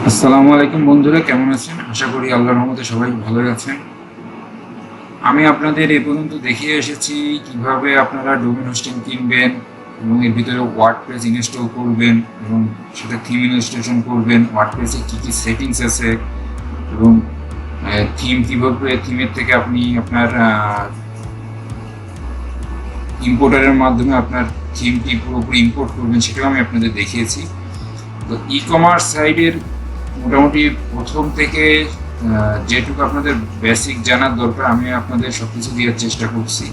আসসালামু আলাইকুম বন্ধুরা, কেমন আছেন? আশা করি আল্লাহর রহমতে সবাই ভালো আছেন। আমি আপনাদের এ পর্যন্ত দেখিয়ে এসেছি কিভাবে আপনারা ডোমেন হোস্টিং কিনবেন এবং এর ভিতরে ওয়ার্ডপ্রেস ইনস্টল করবেন এবং সেটা থিম ইনস্টলেশন করবেন, ওয়ার্ডপ্রেসে কী কী সেটিংস আছে এবং থিম কীভাবে, থিমের থেকে আপনি আপনার ইম্পোর্টারের মাধ্যমে আপনার থিমটি পুরোপুরি ইম্পোর্ট করবেন, সেটাও আমি আপনাদের দেখিয়েছি। তো ই কমার্স সাইডের মোটামুটি প্রথম থেকে যেটুকু আপনাদের বেসিক জানার দরকার আমি আপনাদের সব কিছু দেওয়ার চেষ্টা করছি।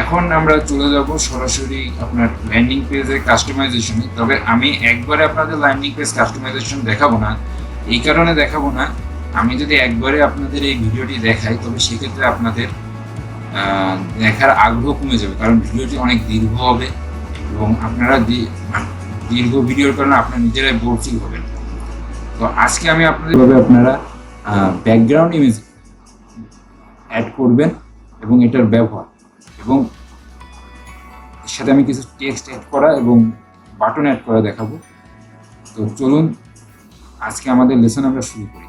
এখন আমরা চলে যাব সরাসরি আপনার ল্যান্ডিং পেজে কাস্টমাইজেশনে। তবে আমি একবারে আপনাদের ল্যান্ডিং পেজ কাস্টমাইজেশন দেখাবো না। এই কারণে দেখাবো না, আমি যদি একবারে আপনাদের এই ভিডিওটি দেখাই তবে সেক্ষেত্রে আপনাদের দেখার আগ্রহ কমে যাবে, কারণ ভিডিওটি অনেক দীর্ঘ হবে এবং আপনারা দীর্ঘ ভিডিওর কারণে আপনারা নিজেরাই বোর ফিল হবেন। তো আজকে আমি আপনারা ব্যাকগ্রাউন্ড ইমেজ অ্যাড করবেন এবং এটার ব্যবহার এবং এর সাথে আমি কিছু টেক্সট অ্যাড করা এবং বাটন অ্যাড করা দেখাবো। তো চলুন আজকে আমাদের লেসন আমরা শুরু করি।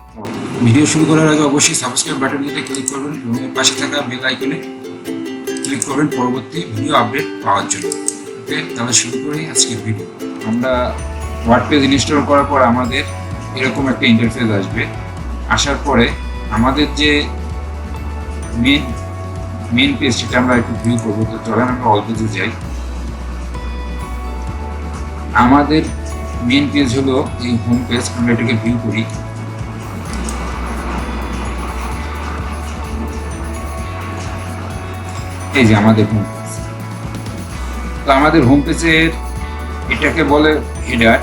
ভিডিও শুরু করার আগে অবশ্যই সাবস্ক্রাইব বাটনটিতে ক্লিক করবেন এবং এর পাশে থাকা বেল আইকনে ক্লিক করবেন পরবর্তী ভিডিও আপডেট পাওয়ার জন্য। ওকে, তাহলে শুরু করি আজকের ভিডিও। আমরা ওয়ার্ডপ্রেস ইনস্টল করার পর আমাদের এরকম একটা ইন্টারফেস আসবে। আসার পরে আমাদের যে মেন পেজ সেটা আমরা একটু ভিউ করবো। তো চলেন আমরা অল পেজে যাই। আমাদের মেন পেজ হলো এই হোম পেজ, আমরা এটাকে ভিউ করি। এই যে আমাদের হোম পেজ। তো আমাদের হোম পেজের এটাকে বলে হেডার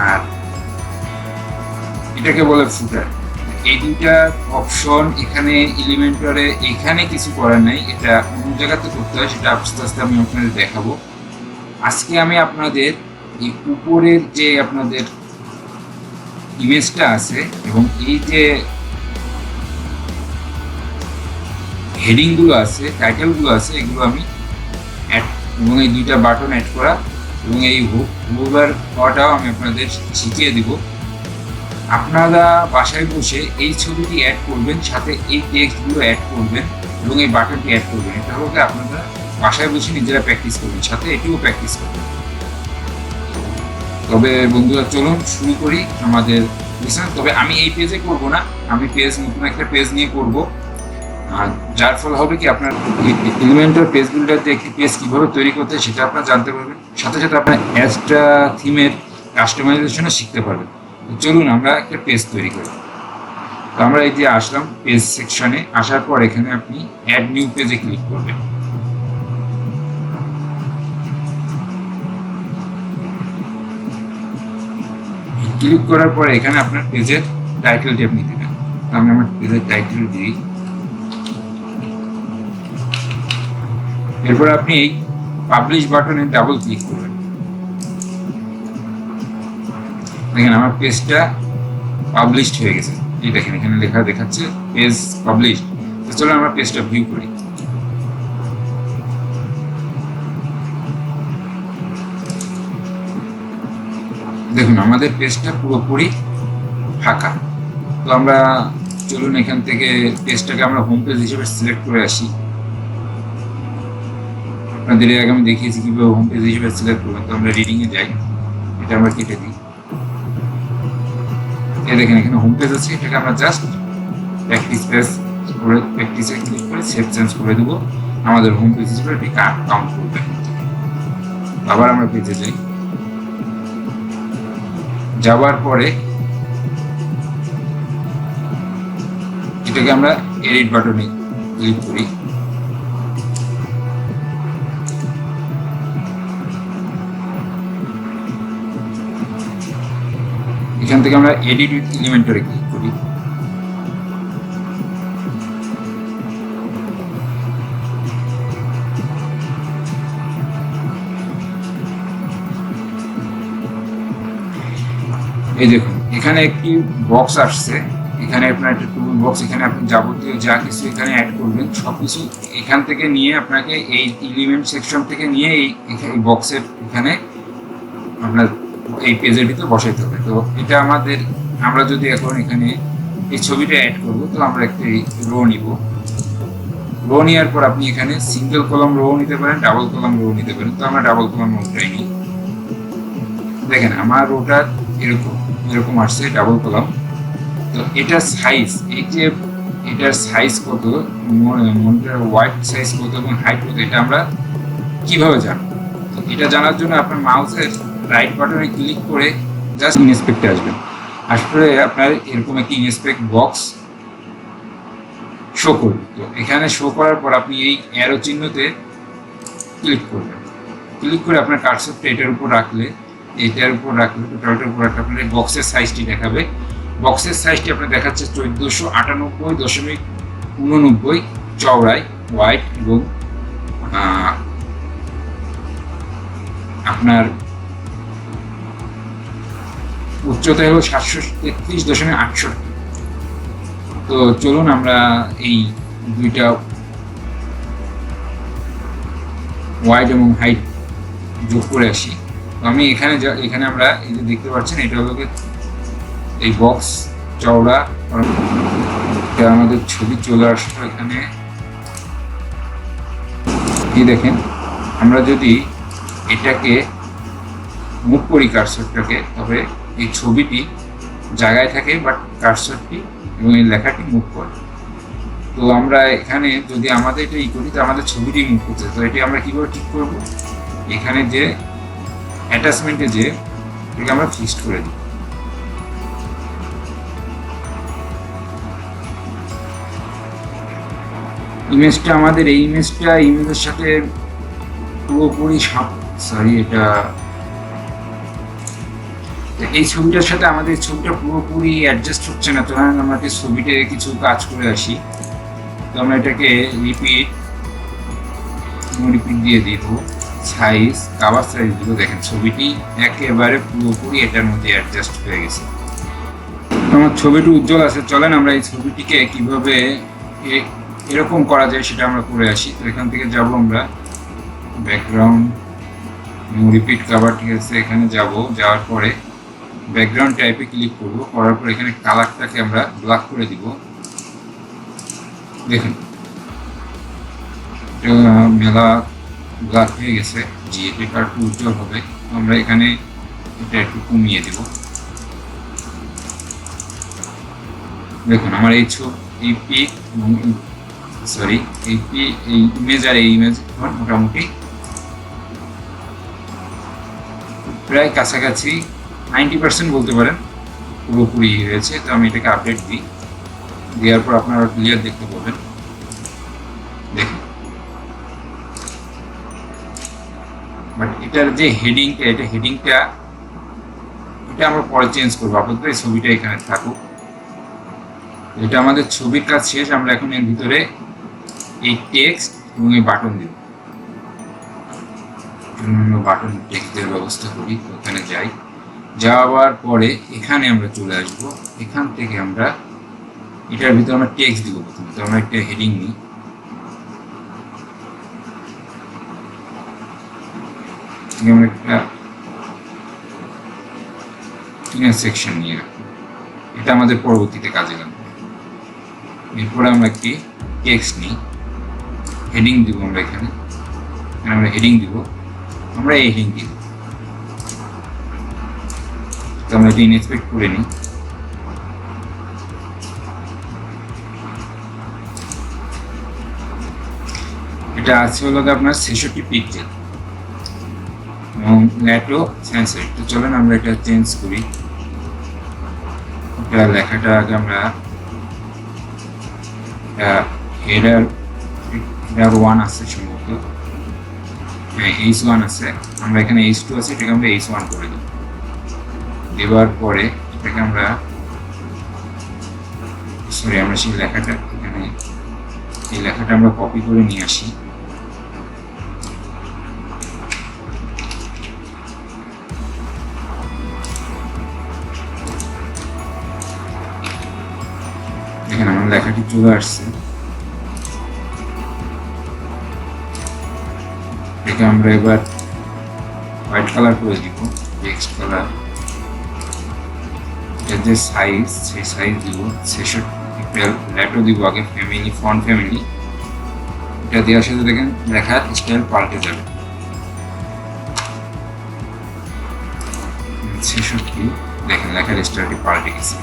আর এটাকে বলে ফুটার। এই দুইটা অপশন এখানে এলিমেন্টরে এখানে কিছু করার নাই, এটা অন্য জায়গাতে করতে হয়, সেটা আস্তে আস্তে আমি আপনাদের দেখাবো। আজকে আমি আপনাদের এই উপরের যে আপনাদের ইমেজটা আছে এবং এই যে হেডিংগুলো আছে, টাইটেলগুলো আছে, এগুলো আমি অ্যাড এবং এই দুইটা বাটন অ্যাড করা এবং এই হোভার হওয়াটাও আমি আপনাদের শিখিয়ে দিব। আপনারা বাসায় বসে এই ছবিটি অ্যাড করবেন, সাথে এই টেক্সটগুলো অ্যাড করবেন এবং এই বাটনটি অ্যাড করবেন। এটা হলো আপনারা বাসায় বসে নিজেরা প্র্যাকটিস করবেন, সাথে এটিও প্র্যাকটিস করবেন। তবে বন্ধুরা চলুন শুরু করি আমাদের লেসন। তবে আমি এই পেজে করব না, আমি নতুন একটা পেজ নিয়ে করব। আর যার ফলে হবে কি আপনার এলিমেন্টাল পেজ বিল্ডারতে একটি পেজ কীভাবে তৈরি করতে সেটা আপনারা জানতে পারবেন, সাথে সাথে আপনার এক্সট্রা থিমের কাস্টমাইজেশনও শিখতে পারবেন। চলুন আমরা একটা পেজ তৈরি করি। তো আমরা এই যে আসলাম পেজ সেকশনে, আসার পর এখানে আপনি অ্যাড নিউ পেজে ক্লিক করবেন। ক্লিক করার পরে এখানে আপনার পেজের টাইটেলটি আপনি দেবেন। আমি আমার পেজের টাইটেল দিই। এরপর আপনি এই পাবলিশ বাটনে ডাবল ক্লিক করবেন। দেখেন আমার পেজটা পাবলিশড হয়ে গেছে। এই দেখেন এখানে লেখা দেখাচ্ছে পেজ পাবলিশড। তো চলো আমরা পেজটা ভিউ করি। দেখুন আমাদের পেজটা পুরোপুরি ফাঁকা। তো আমরা চলুন এখান থেকে পেজটাকে আমরা হোম পেজ হিসেবে সিলেক্ট করে আসি। আপনাদের আগে আমি দেখিয়েছি কিভাবে হোম পেজ হিসেবে সিলেক্ট করবেন। তো আমরা রিডিংয়ে যাই, এটা আমরা কেটে দিই। এই দেখেন এখানে হোম পেজ আছে, এটাকে আমরা জাস্ট প্র্যাকটিস পেজ করে প্র্যাকটিসে ক্লিক করে সেভ চেঞ্জ করে দেবো। আমাদের হোম পেজ হিসেবে এটি কাউন্ট করবে। আবার আমরা পেজে যাই, যাওয়ার পরে এটাকে আমরা এডিট বাটনে ক্লিক করি। এখান থেকে আমরা এডিট উইথ এলিমেন্টরে ক্লিক করি। এই দেখুন এখানে একটি বক্স আসছে, এখানে আপনার একটা টুল বক্স, এখানে আপনি যাবতীয় যা কিছু এখানে অ্যাড করবেন সব কিছু এখান থেকে নিয়ে আপনাকে এই এলিমেন্ট সেকশন থেকে নিয়ে এই বক্সের এখানে আপনার এই পেজের ভিতরে বসাইতে হবে। তো এটা আমরা যদি এখন এখানে এই ছবিটা অ্যাড করব, তো আমরা একটা রো নিব। রো নেওয়ার পর আপনি এখানে সিঙ্গেল কলাম রো নিতে পারেন, ডাবল কলাম রো নিতে পারেন। তো আমরা ডাবল কলাম রোটাই নিই। দেখেন আমার রোটা এরকম এরকম আসছে ডাবল কলাম। তো এটার সাইজ, এটার সাইজ কত, মনিটরের ওয়াইড সাইজ কত এবং হাইট কত, এটা আমরা কিভাবে জানবো? তো এটা জানার জন্য আপনার মাউসের রাইট বাটনে ক্লিক করে জাস্ট ইনস্পেক্টে আসবেন। আসলে আপনার এরকম একটি ইনস্পেক্ট বক্স শো করবে। তো এখানে শো করার পর আপনি এই অ্যারো চিহ্নতে ক্লিক করবেন। ক্লিক করে আপনার কার্সরটা টোটালটার উপর রাখলে আপনার বক্সের সাইজটি দেখাবে। বক্সের সাইজটি আপনার দেখাচ্ছে 1498.89 চওড়ায় হোয়াইট এবং আপনার উচ্চতায় হলো 733.68। তো চলুন আমরা এই দুইটা ওয়াইড এবং হাইট যোগ করে আসি। তো আমি এখানে আমরা এই যে দেখতে পাচ্ছেন, এটা হলো এই বক্স চওড়া, এটা আমাদের ছবি চলে আসলো এখানে। এই দেখেন, আমরা যদি এটাকে মুভ করি কার্সরটাকে, তবে এই ছবিটি জায়গায় থাকে, বাট কার্সরটি এবং এই লেখাটি মুভ করে। তো আমরা এখানে যদি আমাদের এটা করি, তো আমাদের ছবিটি মুভ করছে। তো এটি আমরা কীভাবে ঠিক করবো? এখানে যে অ্যাটাচমেন্টে যে এটাকে আমরা ফিক্সড করে দিই। ইমেজটা আমাদের এই ইমেজের সাথে পুরোপুরি এই ছবিটার সাথে আমাদের ছবিটা পুরোপুরি অ্যাডজাস্ট হচ্ছে না। তো আমাদের ছবিতে কিছু কাজ করে আসি। তো আমরা এটাকে রিপিট দিয়ে দিব, সাইজ কাভার সাইজ দিব। দেখেন ছবিটি একেবারে পুরোপুরি এটার মধ্যে অ্যাডজাস্ট হয়ে গেছে। আমার ছবিটি উজ্জ্বল আছে। চলেন আমরা এই ছবিটিকে কিভাবে এরকম করা যায় সেটা আমরা করে আসি। তো এখান থেকে যাব আমরা ব্যাকগ্রাউন্ড, রিপিট কাভার, ঠিক আছে। এখানে যাওয়ার পরে ব্যাকগ্রাউন্ড টাইপে ক্লিক করব। করার পর এখানে কালারটাকে আমরা ব্ল্যাক করে দিব। দেখুন মেলা ব্ল্যাক হয়ে গেছে। এটা একটু উজ্জ্বল হবে। আমরা এখানে এটা একটু কমিয়ে দেব। দেখুন আমার এই ইমেজ আর এই ইমেজ মোটামুটি প্রায় কাছাকাছি 90% বলতে পারেন পুরোপুরি হয়েছে। তো আমি এটাকে আপডেট দিই, দেওয়ার পর আপনারা ক্লিয়ার দেখতে পাবেন। দেখুন, বাট এটার যে হেডিংটা, এটা আমরা পরে চেঞ্জ করবো। আপাতত এই ছবিটা এখানে থাকুক। এটা আমাদের ছবির কাজ শেষ। আমরা এখন এর ভিতরে এই টেক্সট এবং এই বাটন দিব। বাটন টেক্সটের ব্যবস্থা করি। ওখানে যাওয়ার পরে এখানে আমরা চলে আসব। এখান থেকে আমরা এটার ভিতরে আমরা টেক্সট দিব। প্রথমে তো আমরা একটা হেডিং নিই। আমরা একটা সেকশন নিয়ে রাখবো। এটা আমাদের পরবর্তীতে কাজে লাগবে। এরপরে আমরা একটি টেক্সট নিই, হেডিং দিব। আমরা এখানে আমরা হেডিং দিব। আমরা এই হেডিং দিব। তো আমরা এটি ইনস্পেক্ট করে নিই। এটা আছে হলো আপনার 66 পিক্সেল এবং ল্যাটো সেন্সর। তো চলেন আমরা এটা চেঞ্জ করি। এটা লেখাটা আগে আমরা হেডার 1 আছে সম্ভবত, হ্যাঁ H1 আছে। আমরা এখানে H2 আছে, এটাকে আমরা H1 করে দেব। দেওয়ার পরে এটাকে আমরা আমরা সেই লেখাটা এখানে এই লেখাটা আমরা কপি করে নিয়ে আসি। দেখেন আমার লেখাটি চলে আসছে। এটাকে আমরা এবার হোয়াইট কালার করে দিব। টেক্সট কালার, এর যে সাইজ সেই সাইজ দিব 66 পিক্সেল, ল্যাটো দিব আগে ফ্যামিলি, ফন্ট ফ্যামিলি। এটা দেওয়ার সাথে দেখেন লেখার স্টাইল পাল্টে যাবে। 66 দেখেন লেখার স্টাইলটি পাল্টে গেছে।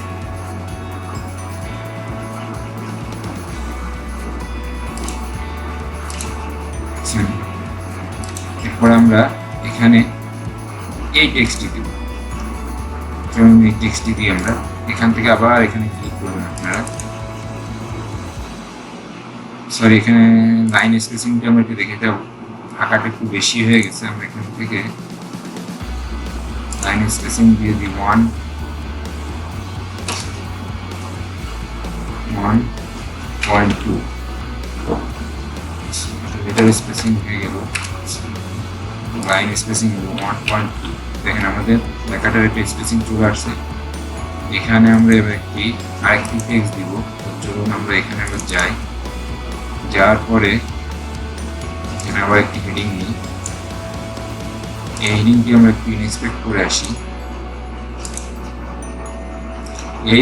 এরপর আমরা এখানে এই টেক্সটটি দিব। এই টেক্সটটি দিয়ে আমরা এখান থেকে আবার এখানে ক্লিক করবেন আপনারা। সরি, এখানে লাইন স্পেসিংটা আমরা একটু দেখে, এটা ফাঁকাটা একটু বেশি হয়ে গেছে। আমরা এখান থেকে লাইন স্পেসিং দিয়ে দিই 1.2। এটার স্পেসিং হয়ে গেল, লাইন স্পেসিং হলো 1.2। দেখেন আমাদের লেখাটার একটা স্পেসিং চলে আসছে। এখানে আমরা এবার আরেকটি টেক্সট দিব। চলুন আমরা এখানে আবার যাই, যাওয়ার পরে এখানে আবার একটি হেডিং নিই। এই হেডিংটি আমরা একটু ইন্সপেক্ট করে আসি।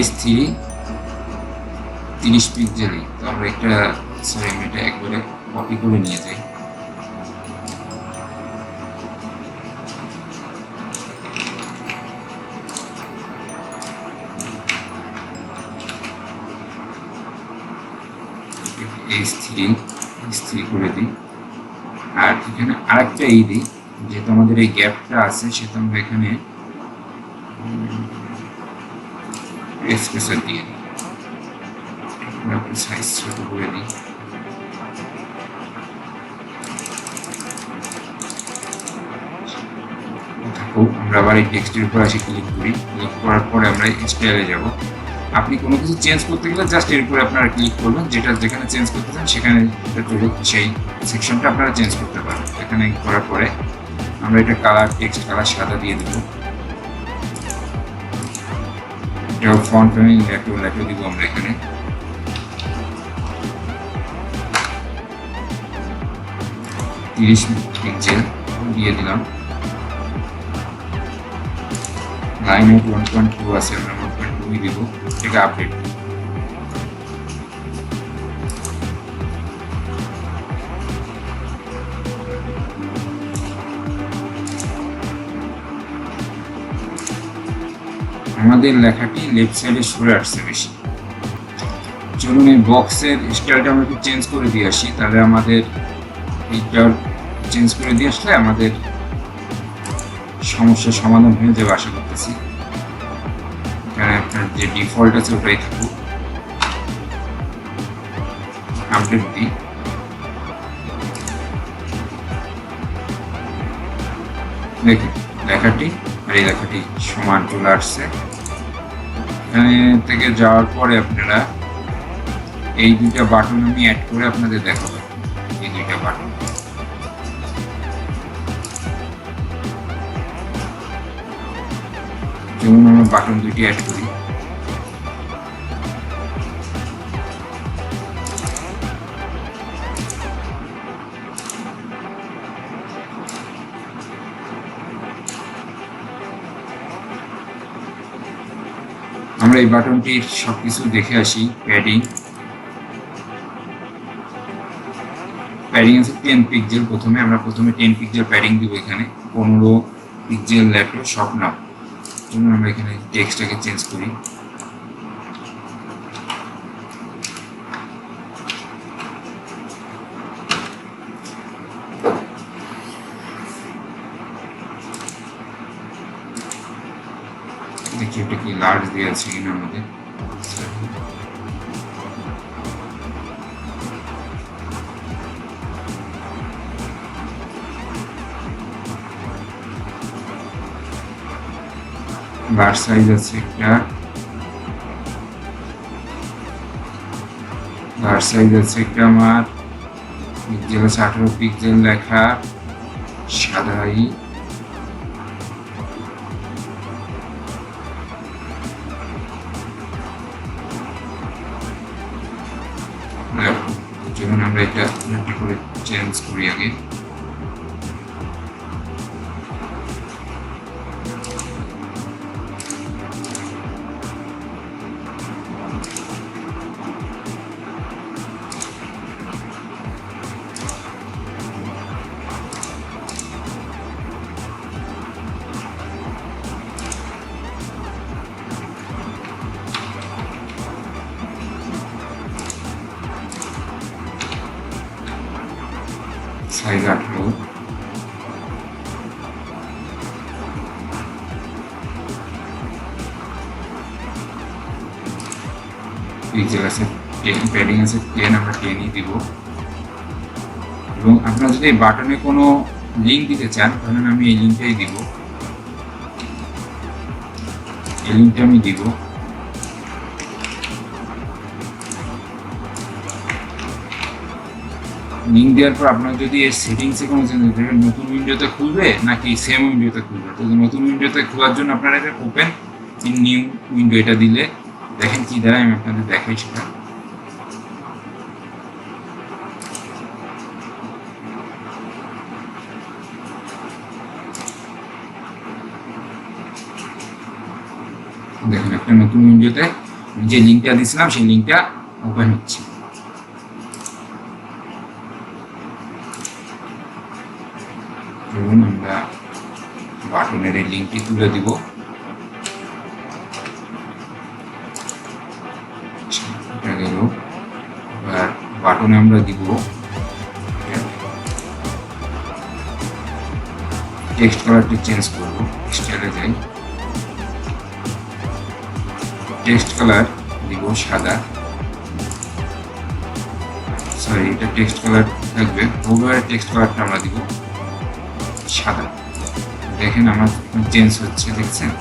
H3 30 পিক্সেলই, তো আমরা একটা এটা একবারে কপি করে নিয়ে যাই। H3 করে দিই। আর এখানে আরেকটা এই দিই, যেহেতু আমাদের এই গ্যাপটা আছে সেটা আমরা এখানে স্পেসার দিয়ে দিই। সাইজ ছোট করে দিই। আমরা আবার এই টেক্সটের উপর আসি, ক্লিক করি। ক্লিক করার পরে আমরা স্টাইলে যাব। আপনি কোনো কিছু চেঞ্জ করতে গেলে জাস্ট এর উপরে আপনারা ক্লিক করবেন, যেটা যেখানে চেঞ্জ করতে চান সেখানে সেই সেকশনটা আপনারা চেঞ্জ করতে পারেন। এখানে করার পরে আমরা এটা কালার, টেক্সট কালার সাদা দিয়ে দেব। এটা ফন্ট ফ্যামিলি ল্যাটো দিব আমরা এখানে। তিরিশ পিক্সেল দিয়ে দিলাম। লাইন 1.2 আছে, আমরা 1.2 দিব। এটাকে আপডেট দিই। আমাদের লেখাটি লেফট সাইডে সরে আসছে বেশি। চলুন এই বক্সের স্টাইলটা আমরা একটু চেঞ্জ করে দিয়ে আসি, তাহলে আমাদের এইটা চেঞ্জ করে দিয়ে আসলে আমাদের সমস্যার সমাধান হয়ে যাবে আশা করতেছি। এখানে আপনার যে ডিফল্ট আছে ওটাই থাকুক। আপডেট দিই। দেখুন লেখাটি আর এই লেখাটি সমান চলে আসছে। এখানে থেকে যাওয়ার পরে আপনারা এই দুইটা বাটন আমি অ্যাড করে আপনাদের দেখাবো। এই দুইটা বাটন যেমন আমরা বাটন দুইটি অ্যাড করি। আমরা এই বাটনটির সবকিছু দেখে আসি। প্যাডিং আছে 10 পিক্সেল। আমরা প্রথমে 10 পিক্সেল প্যাডিং দিব। এখানে 15 পিক্সেল ল্যাটো সব নাও। আমরা এখানে টেক্সটটাকে চেঞ্জ করি। দেখি এটা কি লার্জ দিয়ে আছে কিনা আমাদের। বার সাইজ আছে একটা, বার সাইজ আছে একটা আমার পিক্সেল আছে 18 পিক্সেল, লেখা সাদাই। যেমন আমরা এটা করে চেঞ্জ করি আগে। সাইজ 18, পিক্সেল আছে 10, প্যাডিং আছে 10, আমরা 10ই দিব। এবং আপনারা যদি বাটনে কোনো লিঙ্ক দিতে চান তাহলে আমি এই লিঙ্কটাই দিব, এই লিঙ্কটা আমি দিব। লিঙ্ক দেওয়ার পর আপনার যদি এই সেটিংসে কোনো চেঞ্জ হতে পারে, নতুন উইন্ডোতে খুলবে নাকি সেম উইন্ডোতে খুলবে, তো নতুন উইন্ডোতে খোলার জন্য আপনারা এটা ওপেন ইন নিউ উইন্ডো এটা দিলে দেখেন কি দ্বারা আমি আপনাদের দেখাই সেটা। দেখেন একটা নতুন উইন্ডোতে যে লিঙ্কটা দিয়েছিলাম সেই লিঙ্কটা ওপেন হচ্ছে। ধরুন আমরা বাটনের এই লিঙ্কটি তুলে দিব, এটা গেল। এবার বাটনে আমরা দিব টেক্সট কালারটি চেঞ্জ করব, স্টাইলে যাই, টেক্সট কালার দিব সাদা, সরি এটা টেক্সট কালার থাকবে, ওভার টেক্সট কালারটা আমরা দিব সাদা। দেখেন আমার চেঞ্জ হচ্ছে, দেখছেন?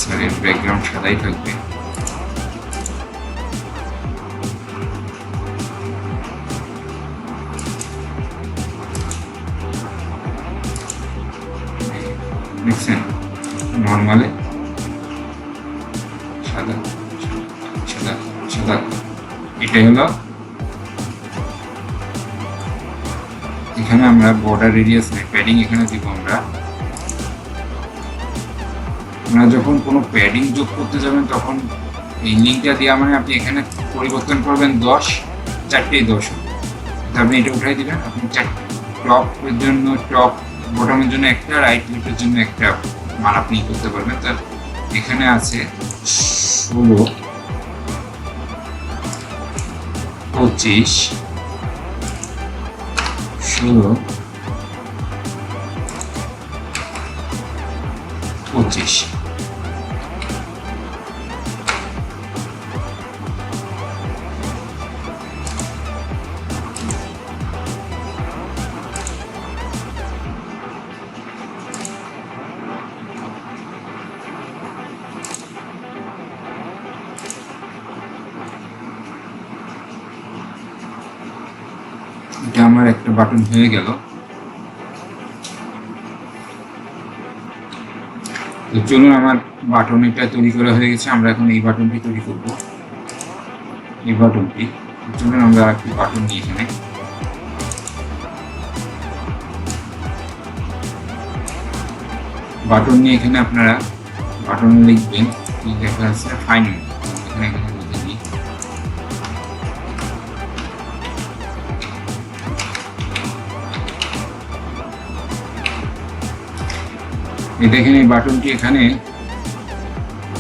সরি ব্যাকগ্রাউন্ড সাদাই থাকবে। দেখছেন নর্মালে সাদা সাদা সাদা, এটাই হলো। এখানে আমরা বর্ডার রেডিয়াস নেই, প্যাডিং এখানে দিব আমরা। আপনারা যখন কোনো প্যাডিং যোগ করতে যাবেন তখন এই লিঙ্কটা দেওয়া মানে আপনি এখানে পরিবর্তন করবেন 10, 4টেই 10 হবে, আপনি এটা উঠাই দিবেন। আপনি টপের জন্য টপ, বটমের জন্য একটা, রাইট লেফটের জন্য একটা মান আপনি করতে পারবেন। তার এখানে আছে 16, 25, 16, 25। এটা আমার একটা বাটন হয়ে গেল। তো চলুন, আমার বাটন এটা তৈরি করা হয়ে গেছে, আমরা এখন এই বাটনটি তৈরি করব। এই বাটনটি, চলুন আমরা একটি বাটন নিই, এখানে বাটন নিয়ে এখানে আপনারা বাটনে লিখবেন কি লেখা আছে, ফাইন। এখানে এখানে লিখে দিই দেখেন এই বাটনটি এখানে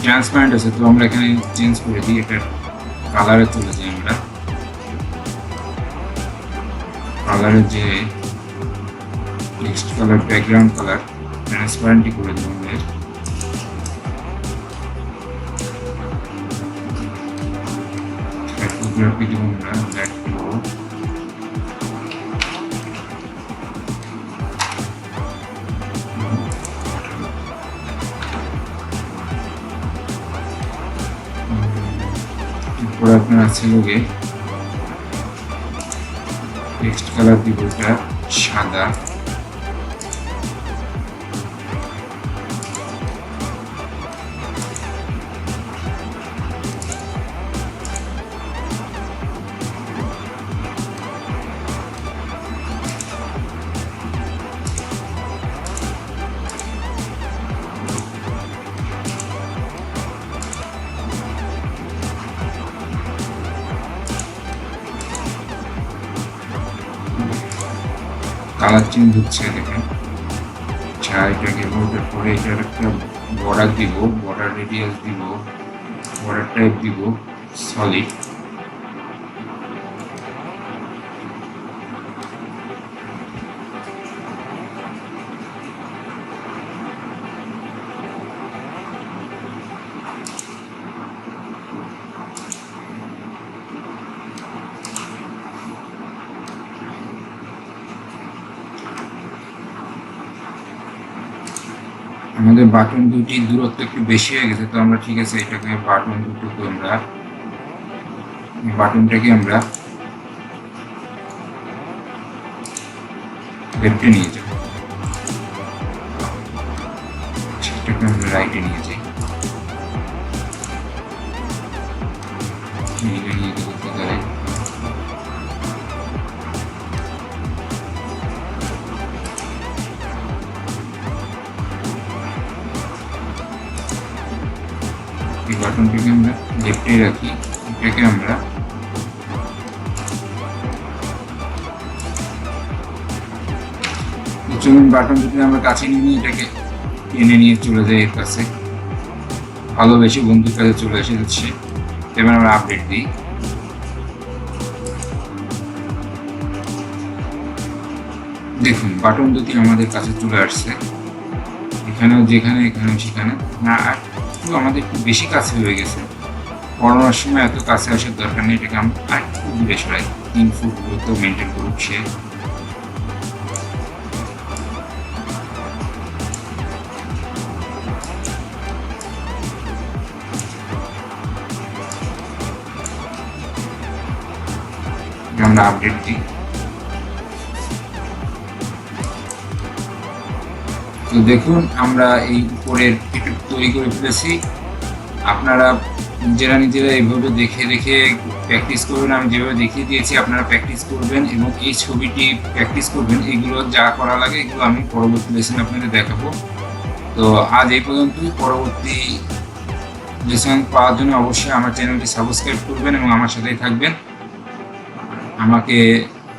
ট্রান্সপারেন্ট আছে, তো আমরা এখানে চেঞ্জ করে দিই, এটা কালারে চলে যাই। আমরা কালারের যে টেক্সট কালার, ব্যাকগ্রাউন্ড কালার ট্রান্সপারেন্টই করে দেবো আমাদের। টাইপোগ্রাফি দেবো আমরা, ব্ল্যাক দেবো। এরপর আপনার আছে লোকে টেক্সট কালার দিব এটা সাদা, কালার চেঞ্জ হচ্ছে দেখেন। আচ্ছা এটা গেল, ওটার পরে এটার একটা বর্ডার দিব, বর্ডার রেডিয়াস দিব, বর্ডার টাইপ দিব সলিড। আমাদের বাটন দুটির দূরত্ব একটু বেশি হয়ে গেছে, তো আমরা ঠিক আছে এটাকে বাটন দুটোকে আমরা বাটনটাকে আমরা লেফটে নিয়ে যাব, সেটাকে আমরা রাইটে নিয়ে যাই। নিয়ে যেতে পারে এই বাটনটিকে আমরা লেফটে রাখি, এটাকে আমরা চলুন বাটন দুটি আমরা কাছে নিয়ে এটাকে টেনে নিয়ে চলে যাই এর কাছে, ভালোবেসে বন্ধুর কাছে চলে এসে যাচ্ছে। এবার আমরা আপডেট দিই। দেখুন বাটন দুটি আমাদের কাছে চলে আসছে, এখানেও যেখানে এখানেও সেখানে না, একটু আমাদের একটু বেশি কাছে হয়ে গেছে। পড়ানোর সময় এত কাছে আসার দরকার নেই, এটাকে আমরা আরেকটু দূরে সরাই, 3 ফুট দূরত্ব মেনটেন করুক সে। আমরা আপডেট দিই। তো দেখুন আমরা এই উপরের একটু তৈরি করে ফেলেছি। আপনারা নিজেরা এইভাবে দেখে দেখে প্র্যাকটিস করবেন, আমি যেভাবে দেখিয়ে দিয়েছি আপনারা প্র্যাকটিস করবেন এবং এই ছবিটি প্র্যাকটিস করবেন। এগুলো যা করা লাগে এগুলো আমি পরবর্তী লেসনে আপনাদের দেখাবো। তো আজ এই পর্যন্তই, পরবর্তী লেসন পাওয়ার জন্য অবশ্যই আমার চ্যানেলটি সাবস্ক্রাইব করবেন এবং আমার সাথেই থাকবেন। আমাকে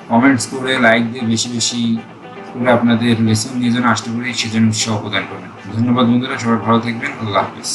কমেন্টস করে লাইক দিয়ে বেশি বেশি করে আপনাদের লেসন নিয়ে যেন আসতে পারি সেজন্য উৎসাহ প্রদান করবেন। ধন্যবাদ বন্ধুরা, সবাই ভালো থাকবেন। আল্লাহ হাফিজ।